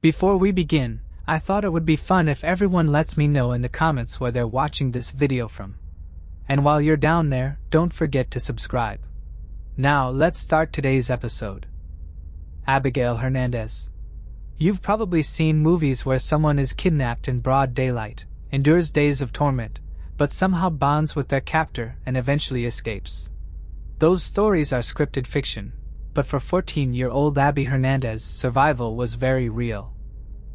Before we begin, I thought it would be fun if everyone lets me know in the comments where they're watching this video from. And while you're down there, don't forget to subscribe. Now, let's start today's episode. Abigail Hernandez. You've probably seen movies where someone is kidnapped in broad daylight, endures days of torment, but somehow bonds with their captor and eventually escapes. Those stories are scripted fiction, but for 14-year-old Abby Hernandez, survival was very real.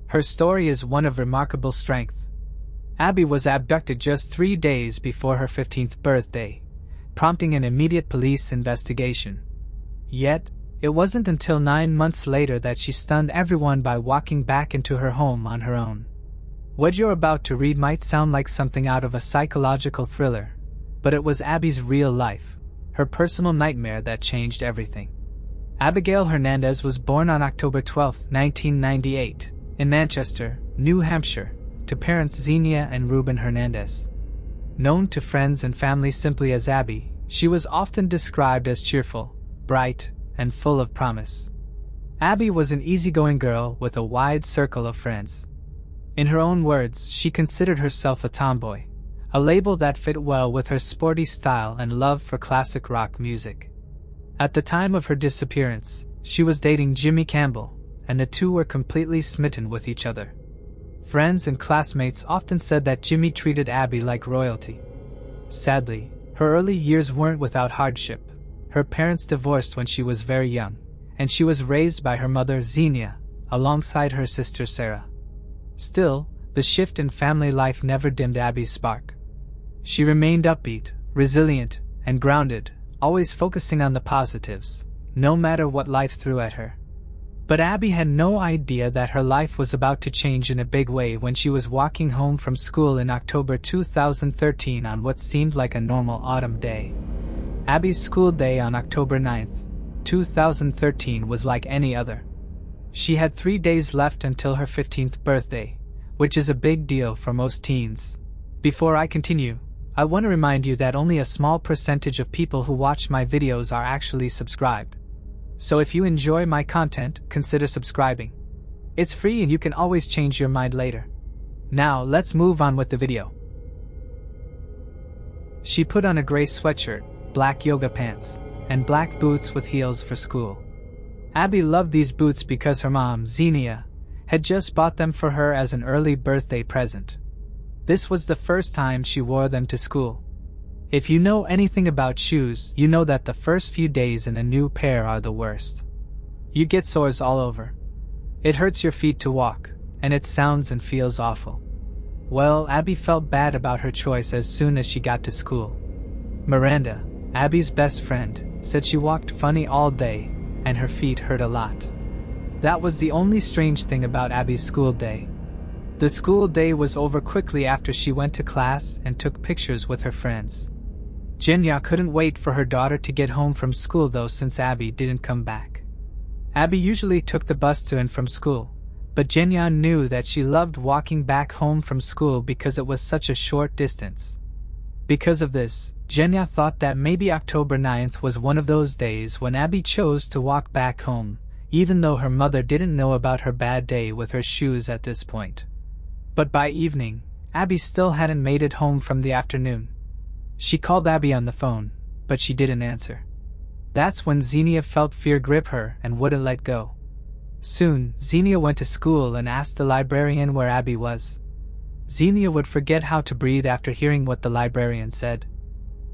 Her story is one of remarkable strength. Abby was abducted just 3 days before her 15th birthday, prompting an immediate police investigation. Yet, it wasn't until 9 months later that she stunned everyone by walking back into her home on her own. What you're about to read might sound like something out of a psychological thriller, but it was Abby's real life, her personal nightmare that changed everything. Abigail Hernandez was born on October 12, 1998, in Manchester, New Hampshire, to parents Xenia and Ruben Hernandez. Known to friends and family simply as Abby, she was often described as cheerful, bright, and full of promise. Abby was an easygoing girl with a wide circle of friends. In her own words, she considered herself a tomboy, a label that fit well with her sporty style and love for classic rock music. At the time of her disappearance, she was dating Jimmy Campbell, and the two were completely smitten with each other. Friends and classmates often said that Jimmy treated Abby like royalty. Sadly, her early years weren't without hardship. Her parents divorced when she was very young, and she was raised by her mother Xenia, alongside her sister Sarah. Still, the shift in family life never dimmed Abby's spark. She remained upbeat, resilient, and grounded, always focusing on the positives, no matter what life threw at her. But Abby had no idea that her life was about to change in a big way when she was walking home from school in October 2013 on what seemed like a normal autumn day. Abby's school day on October 9, 2013 was like any other. She had 3 days left until her 15th birthday, which is a big deal for most teens. Before I continue, I want to remind you that only a small percentage of people who watch my videos are actually subscribed. So if you enjoy my content, consider subscribing. It's free and you can always change your mind later. Now, let's move on with the video. She put on a gray sweatshirt, black yoga pants, and black boots with heels for school. Abby loved these boots because her mom, Xenia, had just bought them for her as an early birthday present. This was the first time she wore them to school. If you know anything about shoes, you know that the first few days in a new pair are the worst. You get sores all over. It hurts your feet to walk, and it sounds and feels awful. Well, Abby felt bad about her choice as soon as she got to school. Miranda, Abby's best friend, said she walked funny all day, and her feet hurt a lot. That was the only strange thing about Abby's school day. The school day was over quickly after she went to class and took pictures with her friends. Jenya couldn't wait for her daughter to get home from school though, since Abby didn't come back. Abby usually took the bus to and from school, but Jenya knew that she loved walking back home from school because it was such a short distance. Because of this, Jenya thought that maybe October 9th was one of those days when Abby chose to walk back home, even though her mother didn't know about her bad day with her shoes at this point. But by evening, Abby still hadn't made it home from the afternoon. She called Abby on the phone, but she didn't answer. That's when Xenia felt fear grip her and wouldn't let go. Soon, Xenia went to school and asked the librarian where Abby was. Xenia would forget how to breathe after hearing what the librarian said.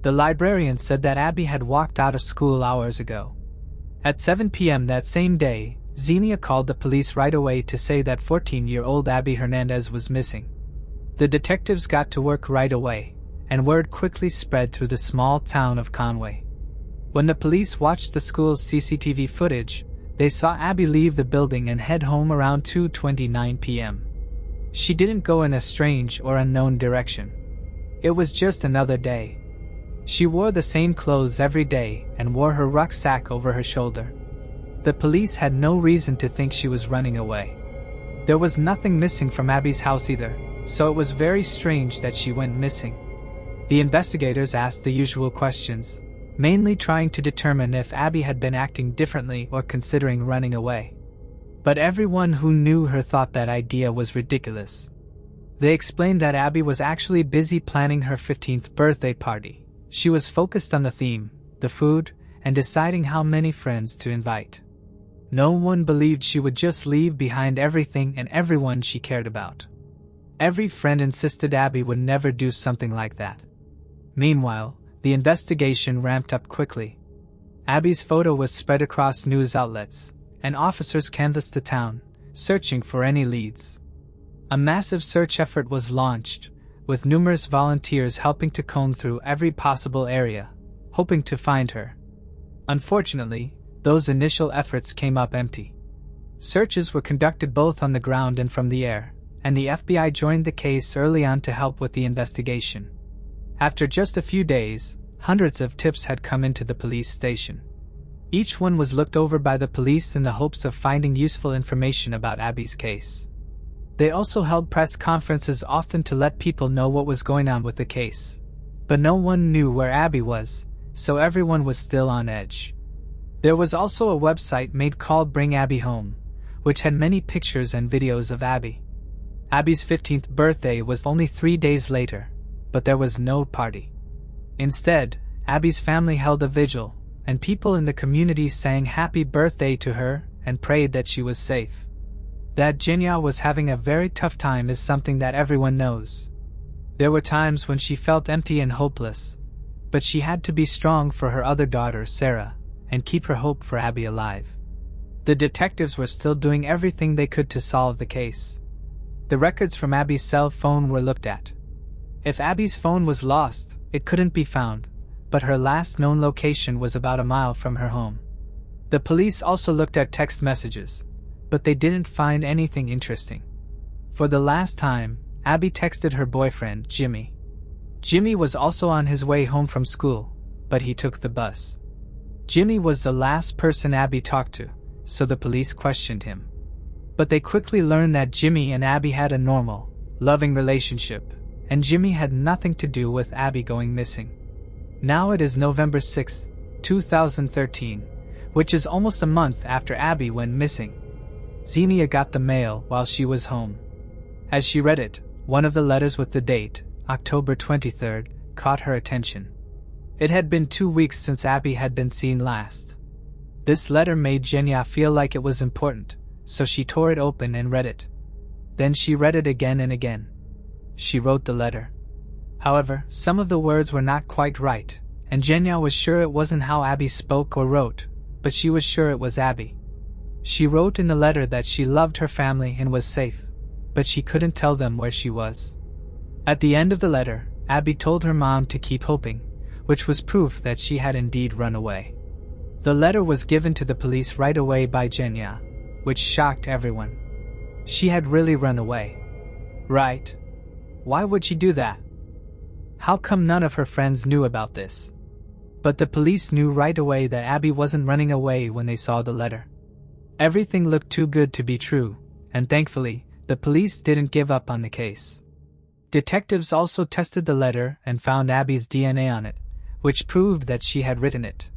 The librarian said that Abby had walked out of school hours ago. At 7 p.m. that same day, Xenia called the police right away to say that 14-year-old Abby Hernandez was missing. The detectives got to work right away, and word quickly spread through the small town of Conway. When the police watched the school's CCTV footage, they saw Abby leave the building and head home around 2:29 p.m. She didn't go in a strange or unknown direction. It was just another day. She wore the same clothes every day and wore her rucksack over her shoulder. The police had no reason to think she was running away. There was nothing missing from Abby's house either, so it was very strange that she went missing. The investigators asked the usual questions, mainly trying to determine if Abby had been acting differently or considering running away. But everyone who knew her thought that idea was ridiculous. They explained that Abby was actually busy planning her 15th birthday party. She was focused on the theme, the food, and deciding how many friends to invite. No one believed she would just leave behind everything and everyone she cared about. Every friend insisted Abby would never do something like that. Meanwhile, the investigation ramped up quickly. Abby's photo was spread across news outlets, and officers canvassed the town, searching for any leads. A massive search effort was launched, with numerous volunteers helping to comb through every possible area, hoping to find her. Unfortunately, those initial efforts came up empty. Searches were conducted both on the ground and from the air, and the FBI joined the case early on to help with the investigation. After just a few days, hundreds of tips had come into the police station. Each one was looked over by the police in the hopes of finding useful information about Abby's case. They also held press conferences often to let people know what was going on with the case. But no one knew where Abby was, so everyone was still on edge. There was also a website made called Bring Abby Home, which had many pictures and videos of Abby. Abby's 15th birthday was only 3 days later, but there was no party. Instead, Abby's family held a vigil, and people in the community sang happy birthday to her and prayed that she was safe. That Jenya was having a very tough time is something that everyone knows. There were times when she felt empty and hopeless, but she had to be strong for her other daughter, Sarah, and keep her hope for Abby alive. The detectives were still doing everything they could to solve the case. The records from Abby's cell phone were looked at. If Abby's phone was lost, it couldn't be found, but her last known location was about a mile from her home. The police also looked at text messages, but they didn't find anything interesting. For the last time, Abby texted her boyfriend, Jimmy. Jimmy was also on his way home from school, but he took the bus. Jimmy was the last person Abby talked to, so the police questioned him. But they quickly learned that Jimmy and Abby had a normal, loving relationship, and Jimmy had nothing to do with Abby going missing. Now it is November 6, 2013, which is almost a month after Abby went missing. Xenia got the mail while she was home. As she read it, one of the letters with the date, October 23rd, caught her attention. It had been 2 weeks since Abby had been seen last. This letter made Jenya feel like it was important, so she tore it open and read it. Then she read it again and again. She wrote the letter. However, some of the words were not quite right, and Jenya was sure it wasn't how Abby spoke or wrote, but she was sure it was Abby. She wrote in the letter that she loved her family and was safe, but she couldn't tell them where she was. At the end of the letter, Abby told her mom to keep hoping, which was proof that she had indeed run away. The letter was given to the police right away by Jenya, which shocked everyone. She had really run away. Right? Why would she do that? How come none of her friends knew about this? But the police knew right away that Abby wasn't running away when they saw the letter. Everything looked too good to be true, and thankfully, the police didn't give up on the case. Detectives also tested the letter and found Abby's DNA on it, which proved that she had written it.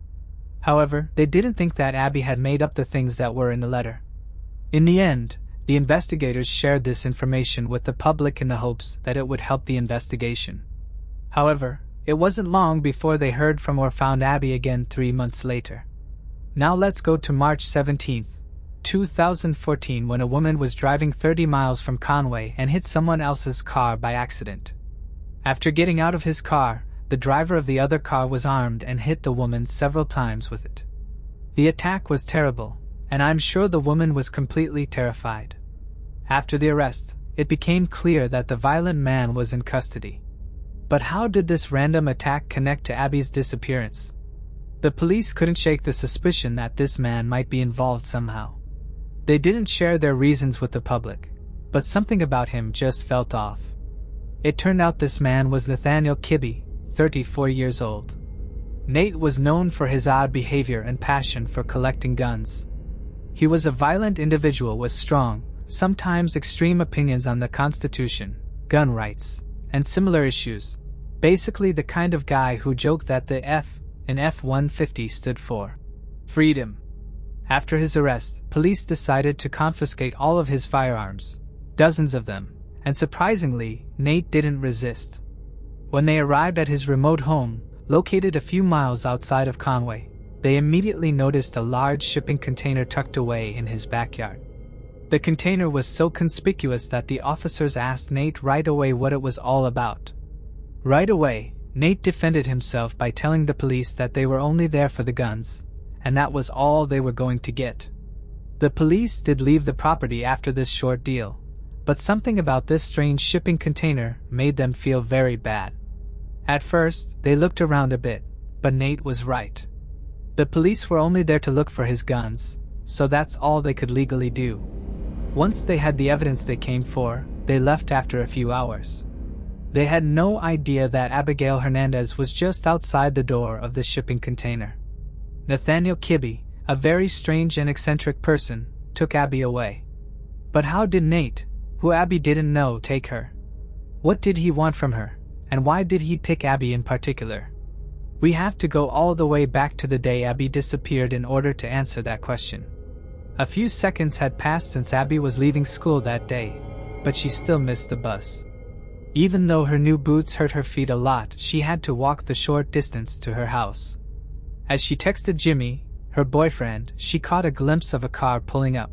However, they didn't think that Abby had made up the things that were in the letter. In the end, the investigators shared this information with the public in the hopes that it would help the investigation. However, it wasn't long before they heard from or found Abby again 3 months later. Now let's go to March 17, 2014, when a woman was driving 30 miles from Conway and hit someone else's car by accident. After getting out of his car, the driver of the other car was armed and hit the woman several times with it. The attack was terrible, and I'm sure the woman was completely terrified. After the arrest, it became clear that the violent man was in custody. But how did this random attack connect to Abby's disappearance? The police couldn't shake the suspicion that this man might be involved somehow. They didn't share their reasons with the public, but something about him just felt off. It turned out this man was Nathaniel Kibbe, 34 years old. Nate was known for his odd behavior and passion for collecting guns. He was a violent individual with strong, sometimes extreme opinions on the Constitution, gun rights, and similar issues. Basically the kind of guy who joked that the F in F-150 stood for freedom. After his arrest, police decided to confiscate all of his firearms, dozens of them, and surprisingly, Nate didn't resist. When they arrived at his remote home, located a few miles outside of Conway, they immediately noticed a large shipping container tucked away in his backyard. The container was so conspicuous that the officers asked Nate right away what it was all about. Right away, Nate defended himself by telling the police that they were only there for the guns, and that was all they were going to get. The police did leave the property after this short deal, but something about this strange shipping container made them feel very bad. At first, they looked around a bit, but Nate was right. The police were only there to look for his guns, so that's all they could legally do. Once they had the evidence they came for, they left after a few hours. They had no idea that Abigail Hernandez was just outside the door of the shipping container. Nathaniel Kibbe, a very strange and eccentric person, took Abby away. But how did Nate, who Abby didn't know, take her? What did he want from her, and why did he pick Abby in particular? We have to go all the way back to the day Abby disappeared in order to answer that question. A few seconds had passed since Abby was leaving school that day, but she still missed the bus. Even though her new boots hurt her feet a lot, she had to walk the short distance to her house. As she texted Jimmy, her boyfriend, she caught a glimpse of a car pulling up.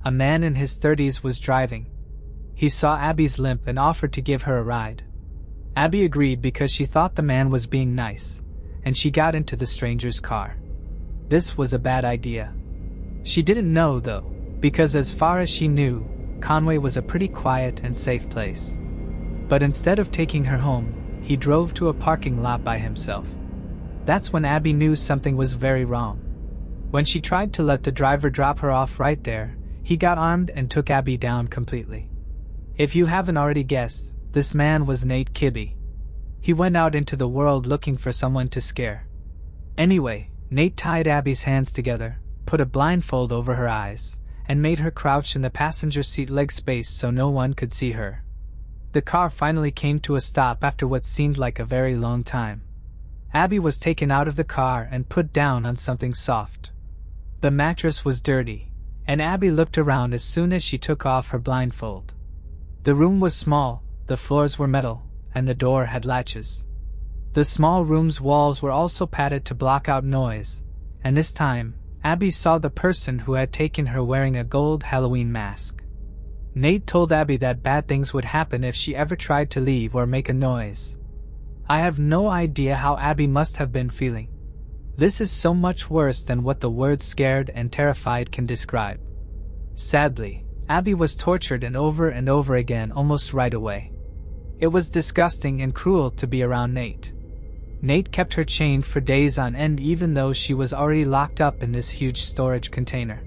A man in his 30s was driving. He saw Abby's limp and offered to give her a ride. Abby agreed because she thought the man was being nice, and she got into the stranger's car. This was a bad idea. She didn't know, though, because as far as she knew, Conway was a pretty quiet and safe place. But instead of taking her home, he drove to a parking lot by himself. That's when Abby knew something was very wrong. When she tried to let the driver drop her off right there, he got armed and took Abby down completely. If you haven't already guessed, this man was Nate Kibbe. He went out into the world looking for someone to scare. Anyway, Nate tied Abby's hands together, put a blindfold over her eyes, and made her crouch in the passenger seat leg space so no one could see her. The car finally came to a stop after what seemed like a very long time. Abby was taken out of the car and put down on something soft. The mattress was dirty, and Abby looked around as soon as she took off her blindfold. The room was small, the floors were metal, and the door had latches. The small room's walls were also padded to block out noise, and this time, Abby saw the person who had taken her wearing a gold Halloween mask. Nate told Abby that bad things would happen if she ever tried to leave or make a noise. I have no idea how Abby must have been feeling. This is so much worse than what the words scared and terrified can describe. Sadly, Abby was tortured and over again almost right away. It was disgusting and cruel to be around Nate. Nate kept her chained for days on end even though she was already locked up in this huge storage container.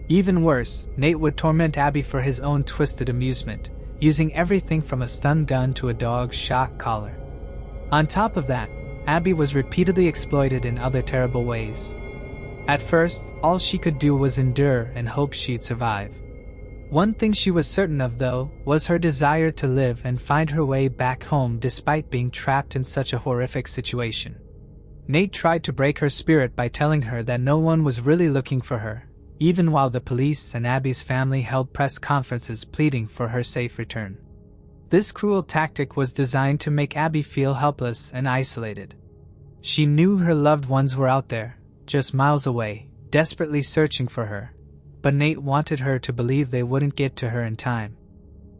Even worse, Nate would torment Abby for his own twisted amusement, using everything from a stun gun to a dog shock collar. On top of that, Abby was repeatedly exploited in other terrible ways. At first, all she could do was endure and hope she'd survive. One thing she was certain of, though, was her desire to live and find her way back home despite being trapped in such a horrific situation. Nate tried to break her spirit by telling her that no one was really looking for her, even while the police and Abby's family held press conferences pleading for her safe return. This cruel tactic was designed to make Abby feel helpless and isolated. She knew her loved ones were out there, just miles away, desperately searching for her, but Nate wanted her to believe they wouldn't get to her in time.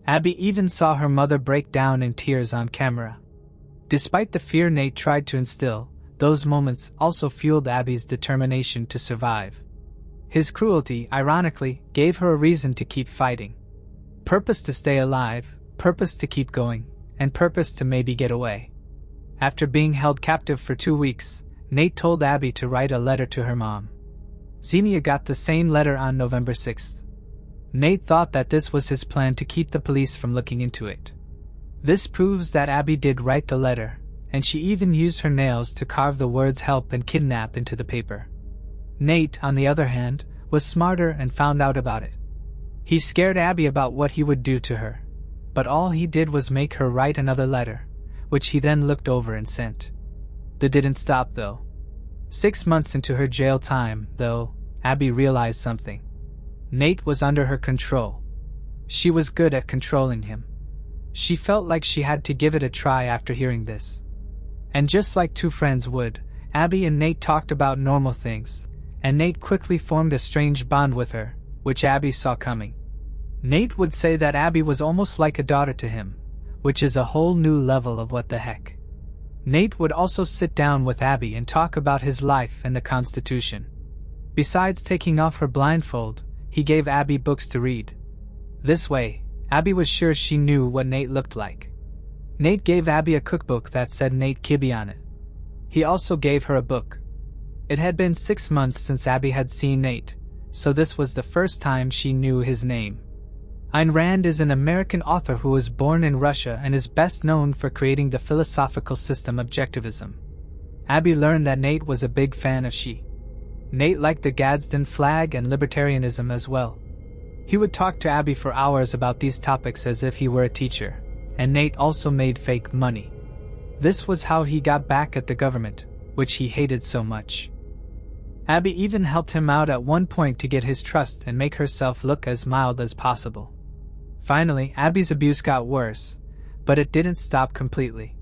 Abby even saw her mother break down in tears on camera. Despite the fear Nate tried to instill, those moments also fueled Abby's determination to survive. His cruelty, ironically, gave her a reason to keep fighting. Purpose to stay alive, purpose to keep going, and purpose to maybe get away. After being held captive for 2 weeks, Nate told Abby to write a letter to her mom. Xenia got the same letter on November 6th. Nate thought that this was his plan to keep the police from looking into it. This proves that Abby did write the letter, and she even used her nails to carve the words help and kidnap into the paper. Nate, on the other hand, was smarter and found out about it. He scared Abby about what he would do to her, but all he did was make her write another letter, which he then looked over and sent. That didn't stop, though. 6 months into her jail time, though, Abby realized something. Nate was under her control. She was good at controlling him. She felt like she had to give it a try after hearing this. And just like two friends would, Abby and Nate talked about normal things, and Nate quickly formed a strange bond with her, which Abby saw coming. Nate would say that Abby was almost like a daughter to him, which is a whole new level of what the heck. Nate would also sit down with Abby and talk about his life and the Constitution. Besides taking off her blindfold, he gave Abby books to read. This way, Abby was sure she knew what Nate looked like. Nate gave Abby a cookbook that said Nate Kibbe on it. He also gave her a book. It had been 6 months since Abby had seen Nate, so this was the first time she knew his name. Ayn Rand is an American author who was born in Russia and is best known for creating the philosophical system objectivism. Abby learned that Nate was a big fan of she. Nate liked the Gadsden flag and libertarianism as well. He would talk to Abby for hours about these topics as if he were a teacher, and Nate also made fake money. This was how he got back at the government, which he hated so much. Abby even helped him out at one point to get his trust and make herself look as mild as possible. Finally, Abby's abuse got worse, but it didn't stop completely.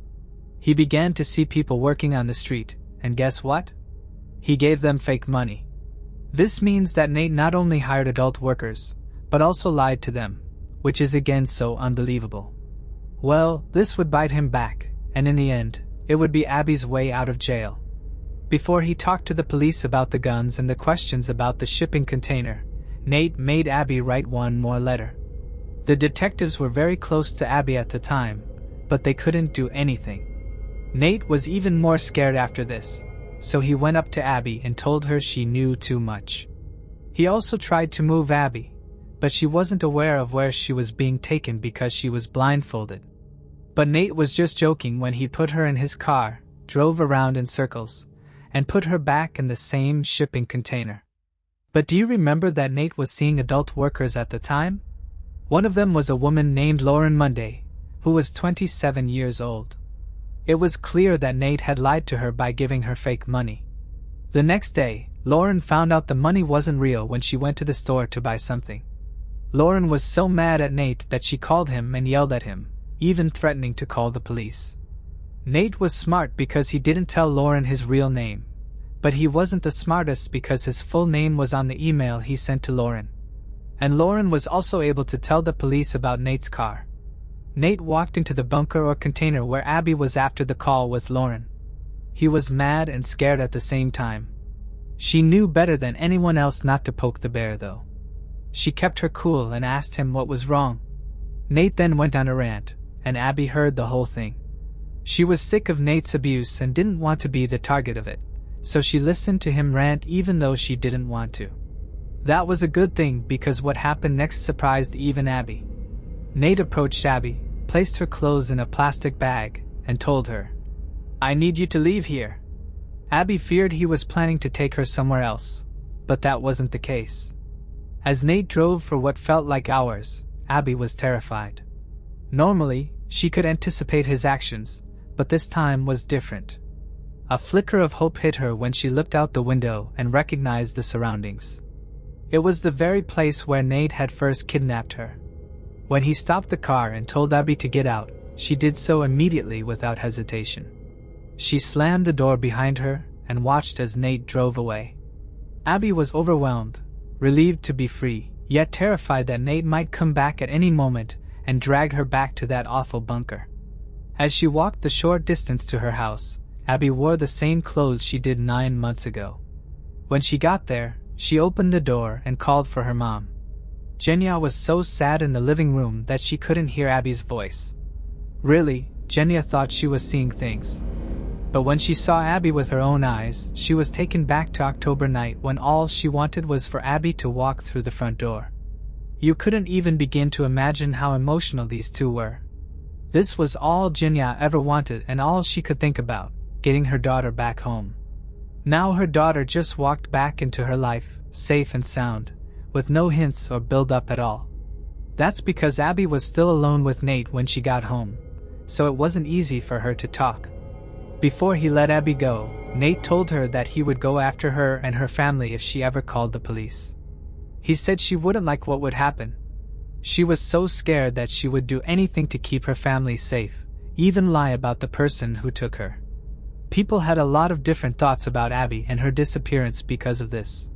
He began to see people working on the street, and guess what? He gave them fake money. This means that Nate not only hired adult workers, but also lied to them, which is again so unbelievable. Well, this would bite him back, and in the end, it would be Abby's way out of jail. Before he talked to the police about the guns and the questions about the shipping container, Nate made Abby write one more letter. The detectives were very close to Abby at the time, but they couldn't do anything. Nate was even more scared after this, so he went up to Abby and told her she knew too much. He also tried to move Abby, but she wasn't aware of where she was being taken because she was blindfolded. But Nate was just joking when he put her in his car, drove around in circles, and put her back in the same shipping container. But do you remember that Nate was seeing adult workers at the time? One of them was a woman named Lauren Monday, who was 27 years old. It was clear that Nate had lied to her by giving her fake money. The next day, Lauren found out the money wasn't real when she went to the store to buy something. Lauren was so mad at Nate that she called him and yelled at him, even threatening to call the police. Nate was smart because he didn't tell Lauren his real name, but he wasn't the smartest because his full name was on the email he sent to Lauren. And Lauren was also able to tell the police about Nate's car. Nate walked into the bunker or container where Abby was after the call with Lauren. He was mad and scared at the same time. She knew better than anyone else not to poke the bear though. She kept her cool and asked him what was wrong. Nate then went on a rant, and Abby heard the whole thing. She was sick of Nate's abuse and didn't want to be the target of it, so she listened to him rant even though she didn't want to. That was a good thing because what happened next surprised even Abby. Nate approached Abby, placed her clothes in a plastic bag, and told her, "I need you to leave here." Abby feared he was planning to take her somewhere else, but that wasn't the case. As Nate drove for what felt like hours, Abby was terrified. Normally, she could anticipate his actions, but this time was different. A flicker of hope hit her when she looked out the window and recognized the surroundings. It was the very place where Nate had first kidnapped her. When he stopped the car and told Abby to get out, she did so immediately without hesitation. She slammed the door behind her and watched as Nate drove away. Abby was overwhelmed, relieved to be free, yet terrified that Nate might come back at any moment and drag her back to that awful bunker. As she walked the short distance to her house, Abby wore the same clothes she did 9 months ago. When she got there, she opened the door and called for her mom. Jenya was so sad in the living room that she couldn't hear Abby's voice. Really, Jenya thought she was seeing things. But when she saw Abby with her own eyes, she was taken back to October night when all she wanted was for Abby to walk through the front door. You couldn't even begin to imagine how emotional these two were. This was all Jenya ever wanted and all she could think about, getting her daughter back home. Now her daughter just walked back into her life, safe and sound, with no hints or build-up at all. That's because Abby was still alone with Nate when she got home, so it wasn't easy for her to talk. Before he let Abby go, Nate told her that he would go after her and her family if she ever called the police. He said she wouldn't like what would happen. She was so scared that she would do anything to keep her family safe, even lie about the person who took her. People had a lot of different thoughts about Abby and her disappearance because of this.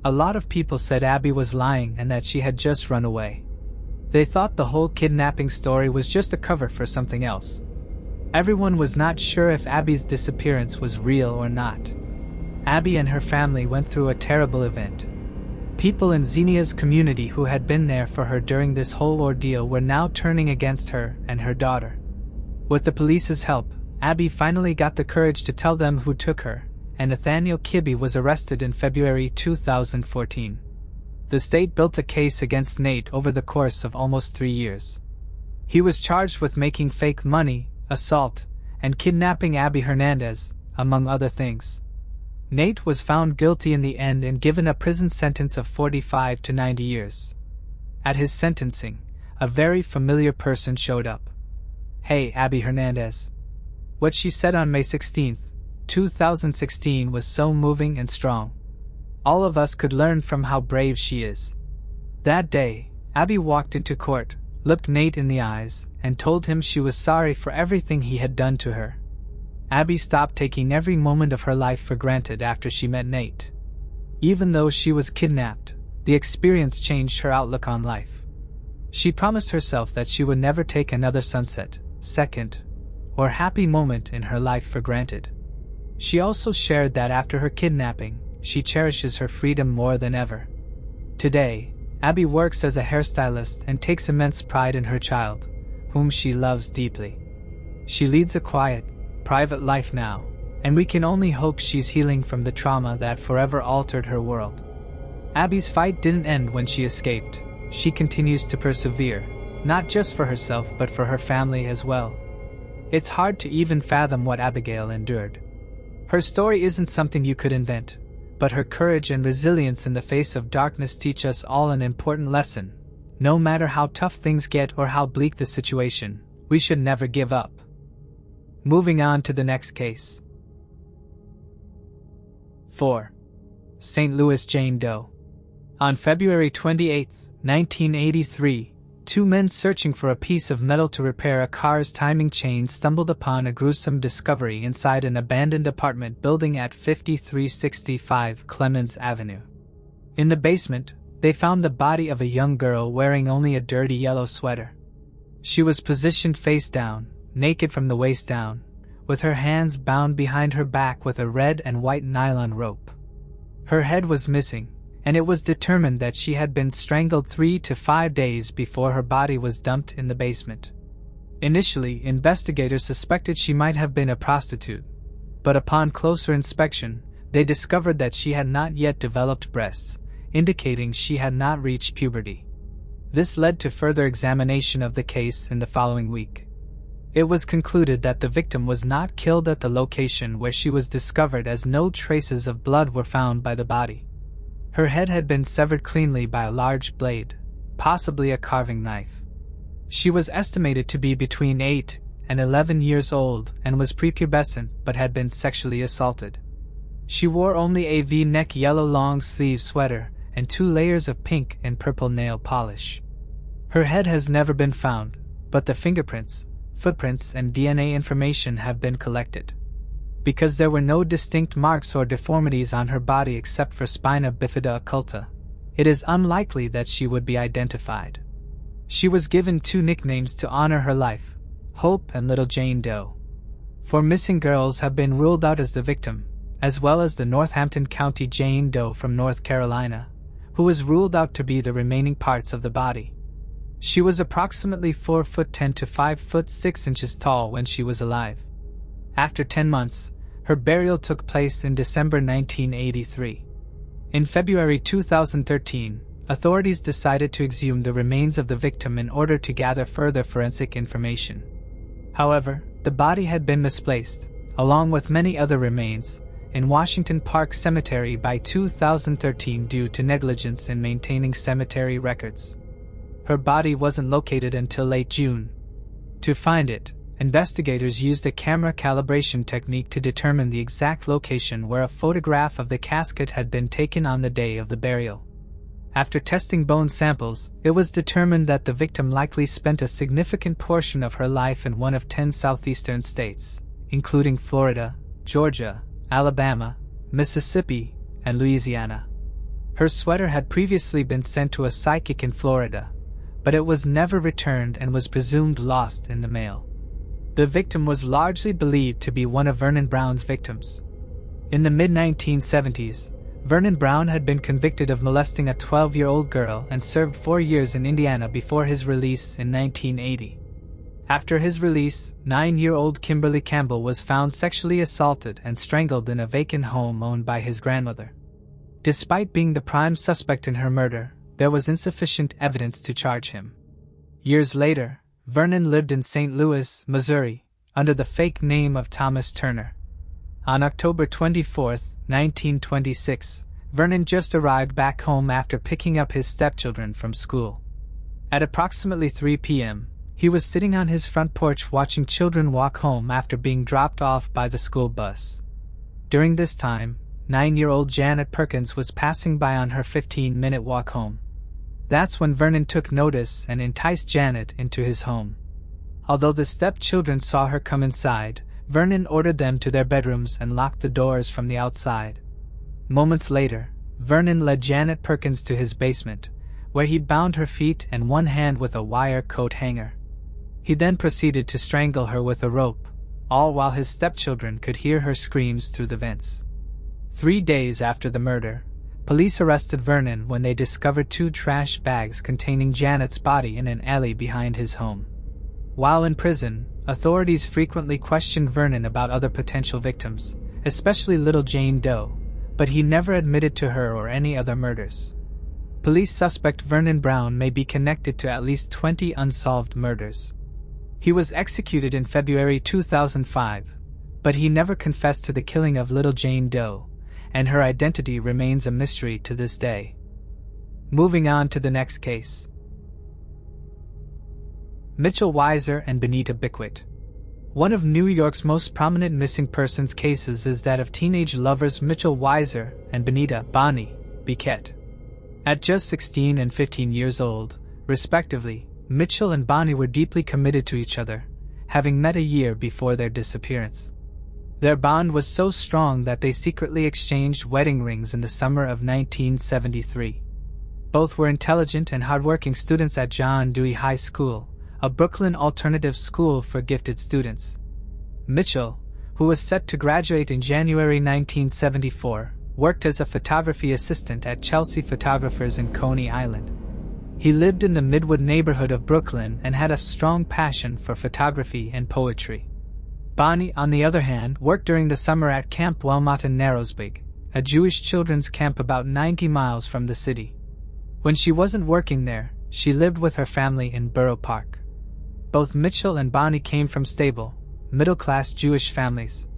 A lot of people said Abby was lying and that she had just run away. They thought the whole kidnapping story was just a cover for something else. Everyone was not sure if Abby's disappearance was real or not. Abby and her family went through a terrible event. People in Xenia's community who had been there for her during this whole ordeal were now turning against her and her daughter. With the police's help, Abby finally got the courage to tell them who took her, and Nathaniel Kibbe was arrested in February 2014. The state built a case against Nate over the course of almost 3 years. He was charged with making fake money, assault, and kidnapping Abby Hernandez, among other things. Nate was found guilty in the end and given a prison sentence of 45 to 90 years. At his sentencing, a very familiar person showed up. "Hey, Abby Hernandez." What she said on May 16, 2016 was so moving and strong. All of us could learn from how brave she is. That day, Abby walked into court, looked Nate in the eyes, and told him she was sorry for everything he had done to her. Abby stopped taking every moment of her life for granted after she met Nate. Even though she was kidnapped, the experience changed her outlook on life. She promised herself that she would never take another sunset, second, or happy moment in her life for granted. She also shared that after her kidnapping, she cherishes her freedom more than ever. Today, Abby works as a hairstylist and takes immense pride in her child, whom she loves deeply. She leads a quiet, private life now, and we can only hope she's healing from the trauma that forever altered her world. Abby's fight didn't end when she escaped. She continues to persevere, not just for herself but for her family as well. It's hard to even fathom what Abigail endured. Her story isn't something you could invent, but her courage and resilience in the face of darkness teach us all an important lesson. No matter how tough things get or how bleak the situation, we should never give up. Moving on to the next case. 4. St. Louis Jane Doe. On February 28, 1983, two men searching for a piece of metal to repair a car's timing chain stumbled upon a gruesome discovery inside an abandoned apartment building at 5365 Clemens Avenue. In the basement, they found the body of a young girl wearing only a dirty yellow sweater. She was positioned face down, naked from the waist down, with her hands bound behind her back with a red and white nylon rope. Her head was missing, and it was determined that she had been strangled 3 to 5 days before her body was dumped in the basement. Initially, investigators suspected she might have been a prostitute, but upon closer inspection, they discovered that she had not yet developed breasts, indicating she had not reached puberty. This led to further examination of the case in the following week. It was concluded that the victim was not killed at the location where she was discovered, as no traces of blood were found by the body. Her head had been severed cleanly by a large blade, possibly a carving knife. She was estimated to be between 8 and 11 years old and was prepubescent but had been sexually assaulted. She wore only a V-neck yellow long-sleeve sweater and 2 layers of pink and purple nail polish. Her head has never been found, but the fingerprints, footprints, and DNA information have been collected. Because there were no distinct marks or deformities on her body except for spina bifida occulta, it is unlikely that she would be identified. She was given 2 nicknames to honor her life: Hope and Little Jane Doe. 4 missing girls have been ruled out as the victim, as well as the Northampton County Jane Doe from North Carolina, who was ruled out to be the remaining parts of the body. She was approximately 4'10" to 5'6" tall when she was alive. After 10 months, her burial took place in December 1983. In February 2013, authorities decided to exhume the remains of the victim in order to gather further forensic information. However, the body had been misplaced, along with many other remains, in Washington Park Cemetery by 2013 due to negligence in maintaining cemetery records. Her body wasn't located until late June. To find it, investigators used a camera calibration technique to determine the exact location where a photograph of the casket had been taken on the day of the burial. After testing bone samples, it was determined that the victim likely spent a significant portion of her life in one of 10 southeastern states, including Florida, Georgia, Alabama, Mississippi, and Louisiana. Her sweater had previously been sent to a psychic in Florida, but it was never returned and was presumed lost in the mail. The victim was largely believed to be one of Vernon Brown's victims. In the mid-1970s, Vernon Brown had been convicted of molesting a 12-year-old girl and served 4 years in Indiana before his release in 1980. After his release, 9-year-old Kimberly Campbell was found sexually assaulted and strangled in a vacant home owned by his grandmother. Despite being the prime suspect in her murder, there was insufficient evidence to charge him. Years later, Vernon lived in St. Louis, Missouri, under the fake name of Thomas Turner. On October 24, 1926, Vernon just arrived back home after picking up his stepchildren from school. At approximately 3 p.m., he was sitting on his front porch watching children walk home after being dropped off by the school bus. During this time, 9-year-old Janet Perkins was passing by on her 15-minute walk home. That's when Vernon took notice and enticed Janet into his home. Although the stepchildren saw her come inside, Vernon ordered them to their bedrooms and locked the doors from the outside. Moments later, Vernon led Janet Perkins to his basement, where he bound her feet and one hand with a wire coat hanger. He then proceeded to strangle her with a rope, all while his stepchildren could hear her screams through the vents. 3 days after the murder, police arrested Vernon when they discovered 2 trash bags containing Janet's body in an alley behind his home. While in prison, authorities frequently questioned Vernon about other potential victims, especially little Jane Doe, but he never admitted to her or any other murders. Police suspect Vernon Brown may be connected to at least 20 unsolved murders. He was executed in February 2005, but he never confessed to the killing of little Jane Doe, and her identity remains a mystery to this day. Moving on to the next case. Mitchell Weiser and Bonita Bickwitt. One of New York's most prominent missing persons cases is that of teenage lovers Mitchell Weiser and Bonita Bonnie Bickwitt. At just 16 and 15 years old, respectively, Mitchell and Bonnie were deeply committed to each other, having met a year before their disappearance. Their bond was so strong that they secretly exchanged wedding rings in the summer of 1973. Both were intelligent and hardworking students at John Dewey High School, a Brooklyn alternative school for gifted students. Mitchell, who was set to graduate in January 1974, worked as a photography assistant at Chelsea Photographers in Coney Island. He lived in the Midwood neighborhood of Brooklyn and had a strong passion for photography and poetry. Bonnie, on the other hand, worked during the summer at Camp Wilmot in Narrowsburg, a Jewish children's camp about 90 miles from the city. When she wasn't working there, she lived with her family in Borough Park. Both Mitchell and Bonnie came from stable, middle-class Jewish families.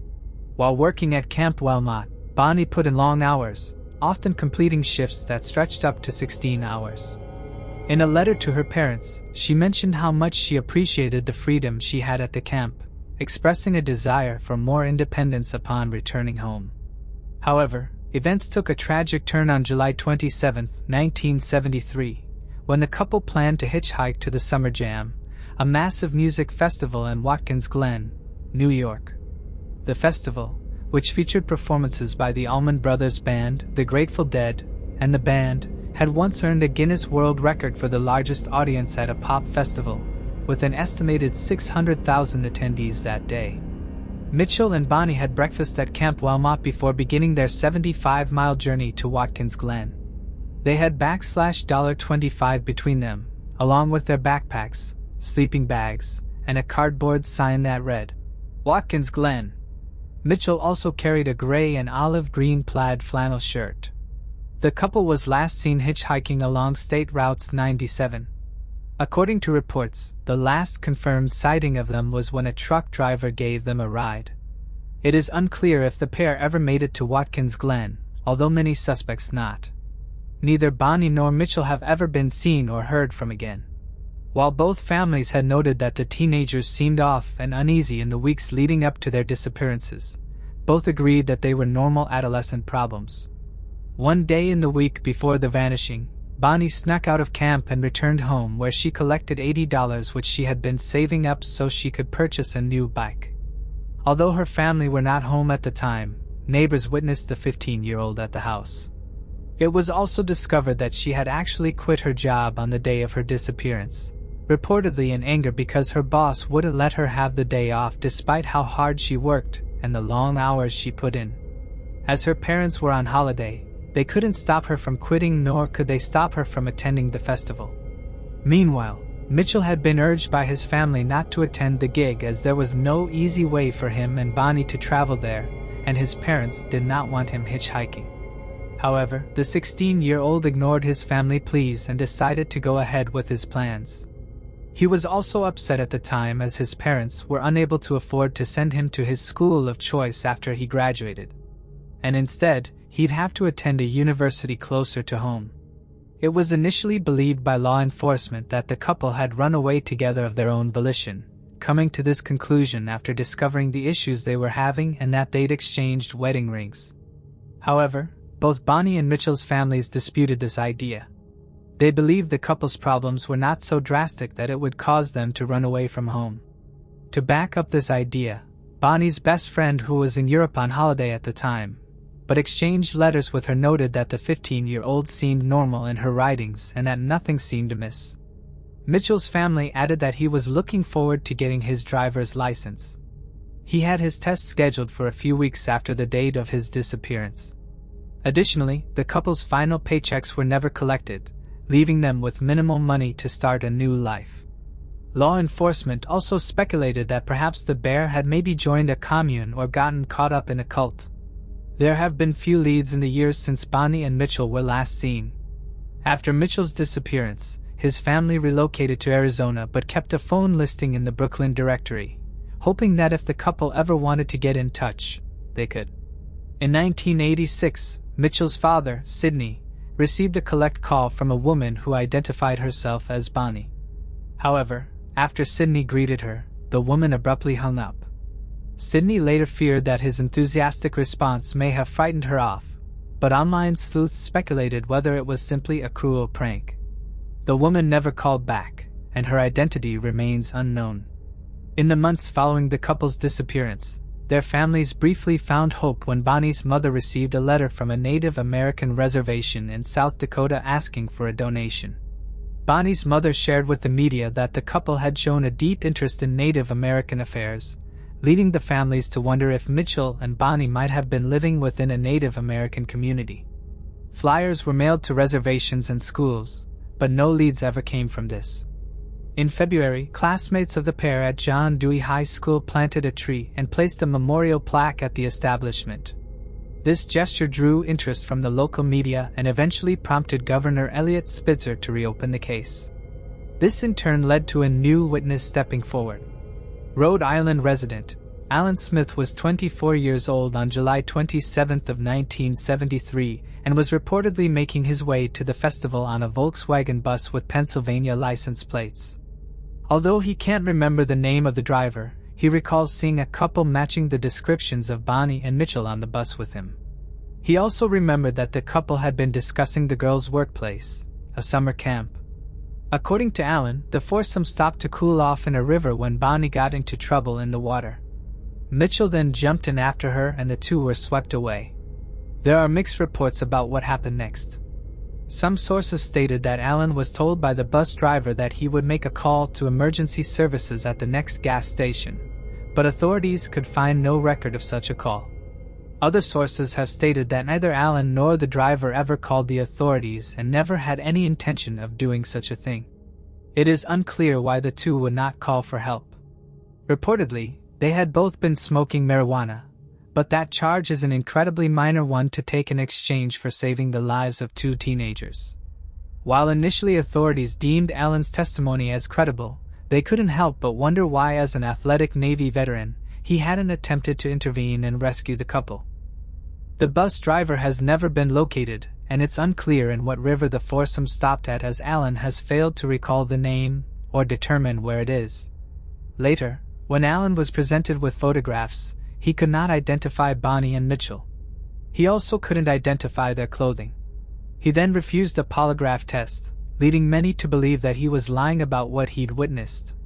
While working at Camp Wilmot, Bonnie put in long hours, often completing shifts that stretched up to 16 hours. In a letter to her parents, she mentioned how much she appreciated the freedom she had at the camp, expressing a desire for more independence upon returning home. However, events took a tragic turn on July 27, 1973, when the couple planned to hitchhike to the Summer Jam, a massive music festival in Watkins Glen, New York. The festival, which featured performances by the Allman Brothers Band, the Grateful Dead, and the band, had once earned a Guinness World Record for the largest audience at a pop festival, with an estimated 600,000 attendees that day. Mitchell and Bonnie had breakfast at Camp Wilmot before beginning their 75-mile journey to Watkins Glen. They had $25 between them, along with their backpacks, sleeping bags, and a cardboard sign that read, "Watkins Glen." Mitchell also carried a gray and olive green plaid flannel shirt. The couple was last seen hitchhiking along State Routes 97. According to reports, the last confirmed sighting of them was when a truck driver gave them a ride. It is unclear if the pair ever made it to Watkins Glen, although many suspects not. Neither Bonnie nor Mitchell have ever been seen or heard from again. While both families had noted that the teenagers seemed off and uneasy in the weeks leading up to their disappearances, both agreed that they were normal adolescent problems. One day in the week before the vanishing, Bonnie snuck out of camp and returned home, where she collected $80 which she had been saving up so she could purchase a new bike. Although her family were not home at the time, neighbors witnessed the 15-year-old at the house. It was also discovered that she had actually quit her job on the day of her disappearance, reportedly in anger because her boss wouldn't let her have the day off despite how hard she worked and the long hours she put in. As her parents were on holiday, they couldn't stop her from quitting, nor could they stop her from attending the festival. Meanwhile, Mitchell had been urged by his family not to attend the gig as there was no easy way for him and Bonnie to travel there, and his parents did not want him hitchhiking. However, the 16-year-old ignored his family pleas and decided to go ahead with his plans. He was also upset at the time as his parents were unable to afford to send him to his school of choice after he graduated, and instead, he'd have to attend a university closer to home. It was initially believed by law enforcement that the couple had run away together of their own volition, coming to this conclusion after discovering the issues they were having and that they'd exchanged wedding rings. However, both Bonnie and Mitchell's families disputed this idea. They believed the couple's problems were not so drastic that it would cause them to run away from home. To back up this idea, Bonnie's best friend, who was in Europe on holiday at the time, but exchanged letters with her, noted that the 15-year-old seemed normal in her writings and that nothing seemed amiss. Mitchell's family added that he was looking forward to getting his driver's license. He had his test scheduled for a few weeks after the date of his disappearance. Additionally, the couple's final paychecks were never collected, leaving them with minimal money to start a new life. Law enforcement also speculated that perhaps the bear had maybe joined a commune or gotten caught up in a cult. There have been few leads in the years since Bonnie and Mitchell were last seen. After Mitchell's disappearance, his family relocated to Arizona but kept a phone listing in the Brooklyn directory, hoping that if the couple ever wanted to get in touch, they could. In 1986, Mitchell's father, Sidney, received a collect call from a woman who identified herself as Bonnie. However, after Sidney greeted her, the woman abruptly hung up. Sidney later feared that his enthusiastic response may have frightened her off, but online sleuths speculated whether it was simply a cruel prank. The woman never called back, and her identity remains unknown. In the months following the couple's disappearance, their families briefly found hope when Bonnie's mother received a letter from a Native American reservation in South Dakota asking for a donation. Bonnie's mother shared with the media that the couple had shown a deep interest in Native American affairs, leading the families to wonder if Mitchell and Bonnie might have been living within a Native American community. Flyers were mailed to reservations and schools, but no leads ever came from this. In February, classmates of the pair at Jane Doe High School planted a tree and placed a memorial plaque at the establishment. This gesture drew interest from the local media and eventually prompted Governor Eliot Spitzer to reopen the case. This in turn led to a new witness stepping forward. Rhode Island resident Alan Smith was 24 years old on July 27 of 1973 and was reportedly making his way to the festival on a Volkswagen bus with Pennsylvania license plates. Although he can't remember the name of the driver, he recalls seeing a couple matching the descriptions of Bonnie and Mitchell on the bus with him. He also remembered that the couple had been discussing the girls' workplace, a summer camp. According to Alan, the foursome stopped to cool off in a river when Bonnie got into trouble in the water. Mitchell then jumped in after her and the two were swept away. There are mixed reports about what happened next. Some sources stated that Alan was told by the bus driver that he would make a call to emergency services at the next gas station, but authorities could find no record of such a call. Other sources have stated that neither Alan nor the driver ever called the authorities and never had any intention of doing such a thing. It is unclear why the two would not call for help. Reportedly, they had both been smoking marijuana, but that charge is an incredibly minor one to take in exchange for saving the lives of two teenagers. While initially authorities deemed Alan's testimony as credible, they couldn't help but wonder why, as an athletic Navy veteran, he hadn't attempted to intervene and rescue the couple. The bus driver has never been located, and it's unclear in what river the foursome stopped at, as Alan has failed to recall the name or determine where it is. Later, when Allen was presented with photographs, he could not identify Bonnie and Mitchell. He also couldn't identify their clothing. He then refused a polygraph test, leading many to believe that he was lying about what he'd witnessed.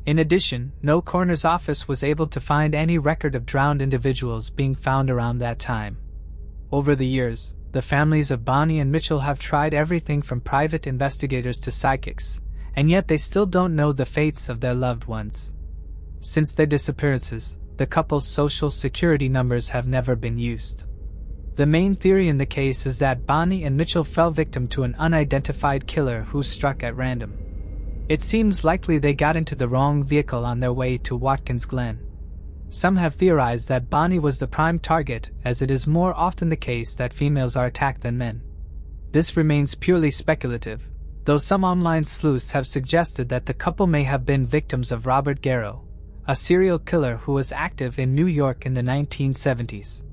In addition, no coroner's office was able to find any record of drowned individuals being found around that time. Over the years, the families of Bonnie and Mitchell have tried everything from private investigators to psychics, and yet they still don't know the fates of their loved ones. Since their disappearances, the couple's social security numbers have never been used. The main theory in the case is that Bonnie and Mitchell fell victim to an unidentified killer who struck at random. It seems likely they got into the wrong vehicle on their way to Watkins Glen. Some have theorized that Bonnie was the prime target, as it is more often the case that females are attacked than men. This remains purely speculative, though some online sleuths have suggested that the couple may have been victims of Robert Garrow, a serial killer who was active in New York in the 1970s.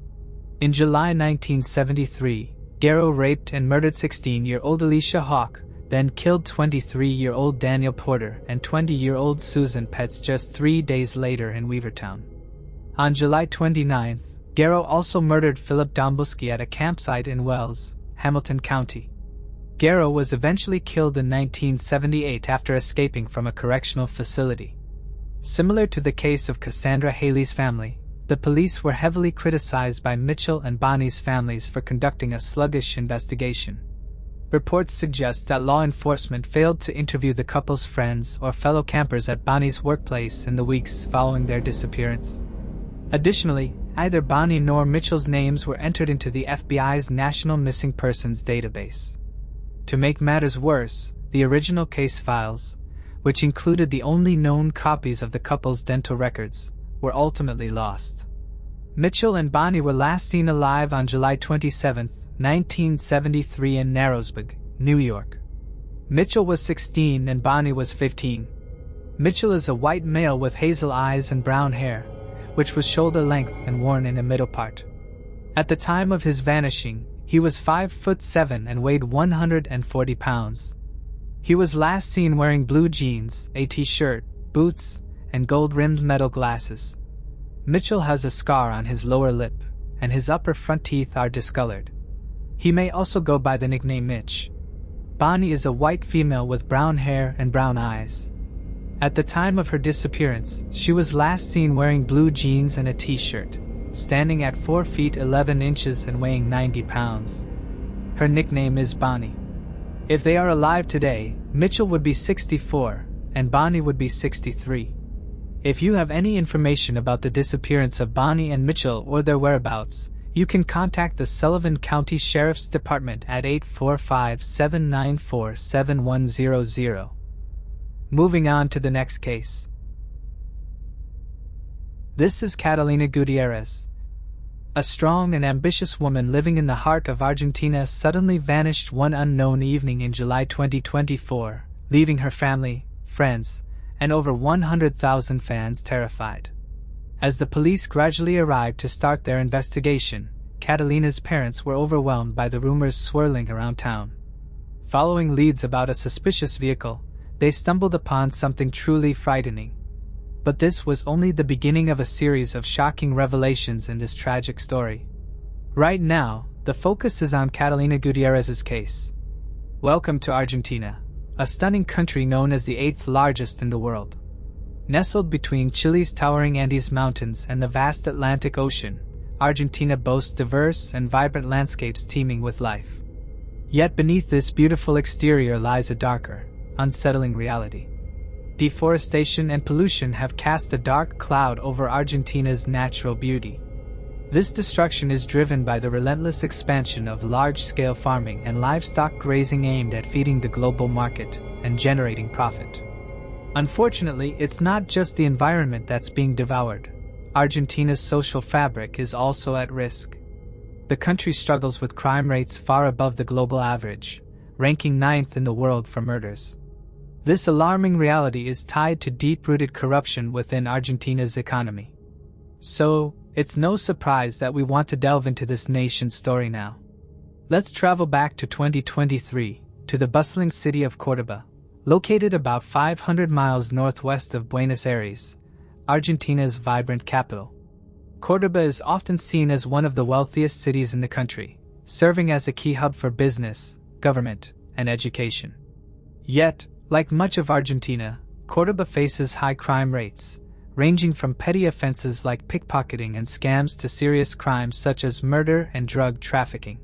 In July 1973, Garrow raped and murdered 16-year-old Alicia Hawke, then killed 23-year-old Daniel Porter and 20-year-old Susan Petz just 3 days later in Weavertown. On July 29, Garrow also murdered Philip Dombuski at a campsite in Wells, Hamilton County. Garrow was eventually killed in 1978 after escaping from a correctional facility. Similar to the case of Cassandra Haley's family, the police were heavily criticized by Mitchell and Bonnie's families for conducting a sluggish investigation. Reports suggest that law enforcement failed to interview the couple's friends or fellow campers at Bonnie's workplace in the weeks following their disappearance. Additionally, neither Bonnie nor Mitchell's names were entered into the FBI's National Missing Persons database. To make matters worse, the original case files, which included the only known copies of the couple's dental records, were ultimately lost. Mitchell and Bonnie were last seen alive on July 27, 1973 in Narrowsburg, New York. Mitchell was 16 and Bonnie was 15. Mitchell is a white male with hazel eyes and brown hair, which was shoulder length and worn in a middle part. At the time of his vanishing, he was 5'7" and weighed 140 pounds. He was last seen wearing blue jeans, a t-shirt, boots, and gold-rimmed metal glasses. Mitchell has a scar on his lower lip, and his upper front teeth are discolored. He may also go by the nickname Mitch. Bonnie is a white female with brown hair and brown eyes. At the time of her disappearance, she was last seen wearing blue jeans and a t-shirt, standing at 4 feet 11 inches and weighing 90 pounds. Her nickname is Bonnie. If they are alive today, Mitchell would be 64, and Bonnie would be 63. If you have any information about the disappearance of Bonnie and Mitchell or their whereabouts, you can contact the Sullivan County Sheriff's Department at 845-794-7100. Moving on to the next case. This is Catalina Gutierrez. A strong and ambitious woman living in the heart of Argentina suddenly vanished one unknown evening in July 2024, leaving her family, friends, and over 100,000 fans terrified. As the police gradually arrived to start their investigation, Catalina's parents were overwhelmed by the rumors swirling around town. Following leads about a suspicious vehicle, they stumbled upon something truly frightening. But this was only the beginning of a series of shocking revelations in this tragic story. Right now, the focus is on Catalina Gutierrez's case. Welcome to Argentina, a stunning country known as the 8th largest in the world. Nestled between Chile's towering Andes Mountains and the vast Atlantic Ocean, Argentina boasts diverse and vibrant landscapes teeming with life. Yet beneath this beautiful exterior lies a darker, unsettling reality. Deforestation and pollution have cast a dark cloud over Argentina's natural beauty. This destruction is driven by the relentless expansion of large-scale farming and livestock grazing aimed at feeding the global market and generating profit. Unfortunately, it's not just the environment that's being devoured. Argentina's social fabric is also at risk. The country struggles with crime rates far above the global average, ranking 9th in the world for murders. This alarming reality is tied to deep-rooted corruption within Argentina's economy. So, it's no surprise that we want to delve into this nation's story now. Let's travel back to 2023, to the bustling city of Córdoba, Located about 500 miles northwest of Buenos Aires, Argentina's vibrant capital. Córdoba is often seen as one of the wealthiest cities in the country, serving as a key hub for business, government, and education. Yet, like much of Argentina, Córdoba faces high crime rates, ranging from petty offenses like pickpocketing and scams to serious crimes such as murder and drug trafficking.